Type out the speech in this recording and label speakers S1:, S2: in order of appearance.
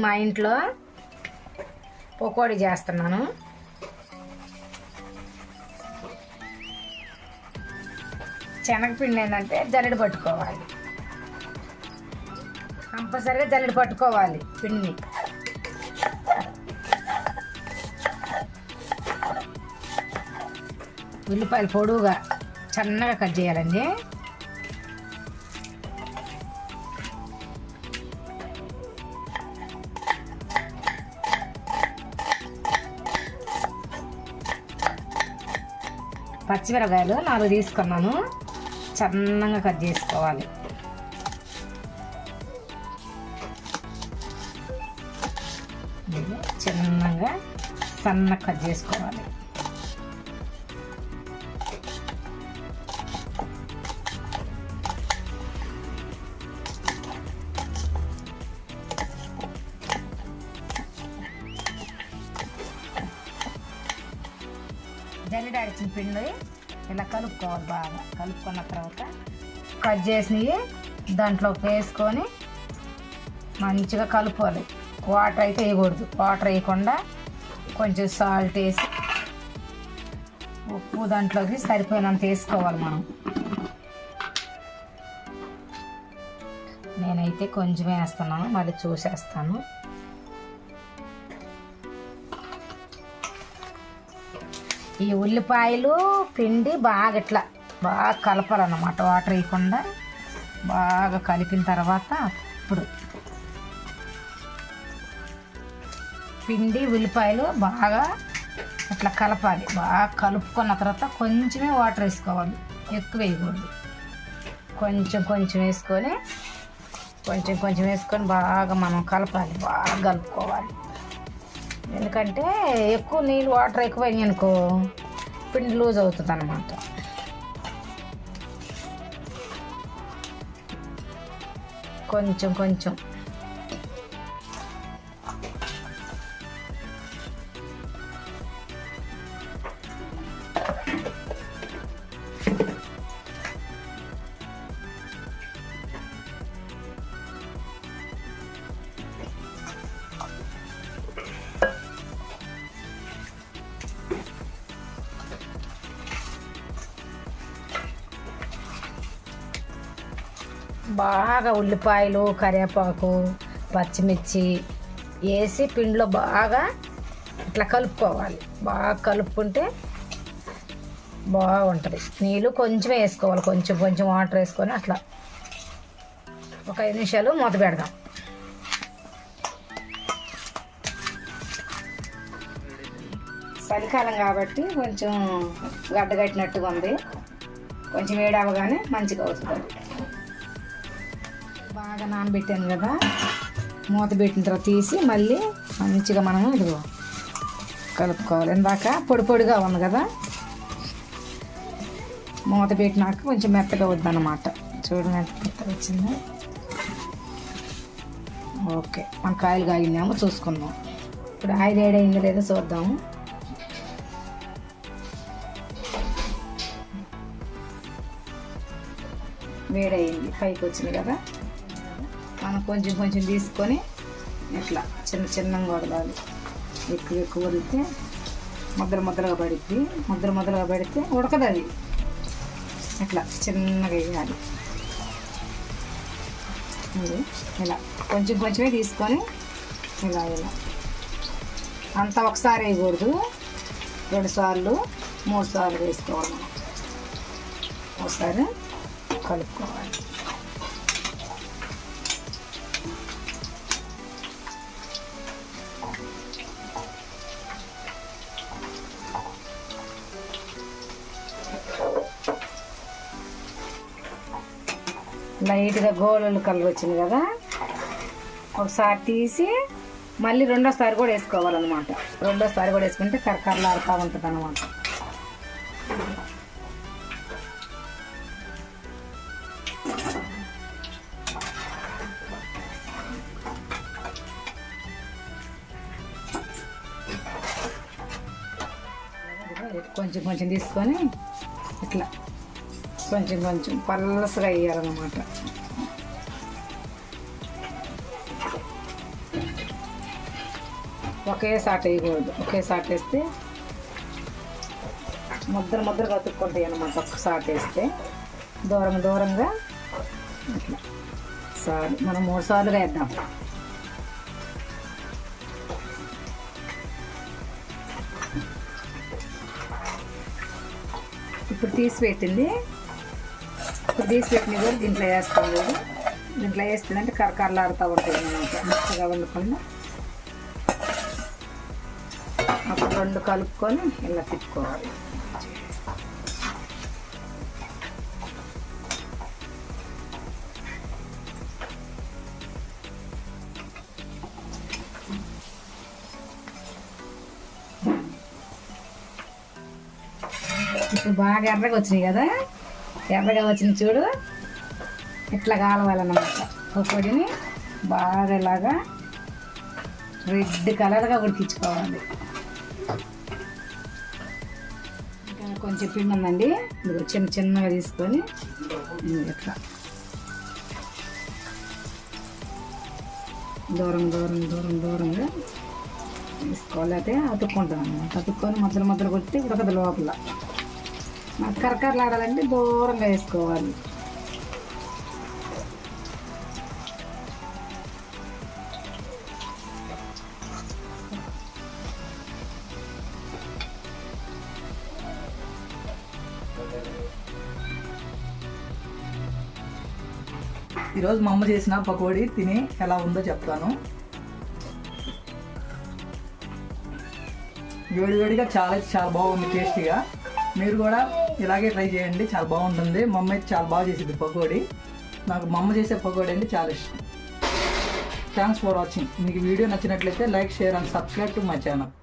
S1: మా ఇంట్లో పకోడీ చేస్తున్నాను. శనగపిండి ఏంటంటే జల్లెడ పట్టుకోవాలి, కంపల్సరిగా జల్లెడ పట్టుకోవాలి పిండిని. ఉల్లిపాయలు పొడువుగా సన్నగా కట్ చేయాలండి. పచ్చిమిరపకాయలు 4 తీసుకున్నాను, సన్నగా కట్ చేసుకోవాలి. చిన్నగా సన్నగా కట్ చేసుకోవాలి. జల్లెడ ఆడిచిన పిండి ఇలా కలుపుకోవాలి. బాగా కలుపుకున్న తర్వాత కట్ చేసినవి దాంట్లోకి వేసుకొని మంచిగా కలుపుకోవాలి. వాటర్ అయితే వేయకూడదు, వాటర్ వేయకుండా కొంచెం సాల్ట్ వేసి ఉప్పు దాంట్లోకి సరిపోయినంత వేసుకోవాలి మనం. నేనైతే కొంచెమే వేస్తున్నాను, మళ్ళీ చూసేస్తాను. ఈ ఉల్లిపాయలు పిండి బాగా ఇట్లా బాగా కలపాలన్నమాట, వాటర్ వేయకుండా బాగా కలిపిన తర్వాత ఇప్పుడు పిండి ఉల్లిపాయలు బాగా ఇట్లా కలపాలి. బాగా కలుపుకున్న తర్వాత కొంచెమే వాటర్ వేసుకోవాలి, ఎక్కువ వేయకూడదు. కొంచెం కొంచెం వేసుకొని బాగా మనం కలపాలి, బాగా కలుపుకోవాలి. ఎందుకంటే ఎక్కువ నీళ్ళు వాటర్ ఎక్కువ అనుకో పిండి లూజ్ అవుతుంది అన్నమాట. కొంచెం బాగా ఉల్లిపాయలు, కరివేపాకు, పచ్చిమిర్చి వేసి పిండిలో బాగా ఇట్లా కలుపుకోవాలి. బాగా కలుపుకుంటే బాగుంటుంది. నీళ్ళు కొంచెమే వేసుకోవాలి, కొంచెం వాటర్ వేసుకొని అట్లా ఒక 5 నిమిషాలు మూత పెడదాం. చలికాలం కాబట్టి కొంచెం గడ్డగట్టినట్టుగా ఉంది, కొంచెం వేడి అవ్వగానే మంచిగా అవుతుంది. బాగా నానబెట్టాను కదా, మూత పెట్టిన తర్వాత తీసి మళ్ళీ మంచిగా మనము ఇదిగో కలుపుకోవాలి. ఇందాక పొడిగా ఉంది కదా, మూత పెట్టినాక కొంచెం మెత్తగా వద్దన్నమాట. చూడండి ఎంత మెత్తగా వచ్చింది. ఓకే, మన కాయలు కాగిందేమో చూసుకుందాం. ఇప్పుడు ఆయిల్ వేడైందో లేదో చూద్దాము. వేడయింది, పైకి వచ్చింది కదా. మనం కొంచెం తీసుకొని ఇట్లా చిన్నగా వదలాలి. ఎక్కువ వదిలితే ముద్దలుగా పడిద్ది. ముద్దలుగా పడితే ఉడకదు అది. ఇట్లా చిన్నగా వేయాలి. ఇలా కొంచెమే తీసుకొని ఇలా అంతా ఒకసారి వేయకూడదు, 2 సార్లు 3 సార్లు వేసుకోవాలి. మనం ఒకసారి కలుపుకోవాలి. లైట్గా గోళలు కలర్ వచ్చింది కదా, ఒకసారి తీసి మళ్ళీ రెండోసారి కూడా వేసుకోవాలన్నమాట. రెండోసారి కూడా వేసుకుంటే కరకరలాడుతూ ఉంటుంది అన్నమాట. కొంచెం తీసుకొని ఇట్లా కొంచెం పల్సగా వేయాలన్నమాట. ఒకేసారి వేయకూడదు. ఒకేసారి వేస్తే ముద్దలుగా అతుక్కుంటాయి అన్నమాట. ఒక్కసారి వేస్తే దూరంగా అట్లా సార్ మనం 3 సార్లుగా వేద్దాం. ఇప్పుడు తీసి పెట్టింది కూడా దీంట్లో వేస్తాం. దీంట్లో వేస్తుందంటే కరకరలాడుతూ ఉంటుంది అన్నమాట. మెత్తగా వండుకుండా అప్పుడు 2 కలుపుకొని ఇలా తిప్పుకోవాలి. ఇప్పుడు బాగా ఎర్రగా వచ్చినాయి కదా, ఎర్రగా వచ్చినాయి చూడు. ఇట్లా కాలవాలన్నమాట. పొడిని బాగా ఇలాగా రెడ్ కలర్గా ఉడికించుకోవాలి. ఇంకా కొంచెం పిండి ఉందండి, చిన్నగా తీసుకొని ఇట్లా దూరంగా తీసుకోవాలి. అయితే అతుక్కుంటాం అన్నమాట. అతుక్కొని మధ్యలో కొట్టి ఉడకదు లోపల. కరకరలాడాలంటే దూరంగా వేసుకోవాలి.
S2: ఈరోజు మా అమ్మ చేసిన పకోడీ తిని ఎలా ఉందో చెప్తాను. వేడివేడిగా చాలా బాగుంది, టేస్టీగా. మీరు కూడా ఇలాగే ట్రై చేయండి, చాలా బాగుంటుంది. మా అమ్మ అయితే చాలా బాగా చేసింది పకోడీ. నాకు మా అమ్మ చేసే పకోడీ అంటే చాలా ఇష్టం. Thanks for watching. మీకు వీడియో నచ్చినట్లయితే like, share and subscribe to my channel.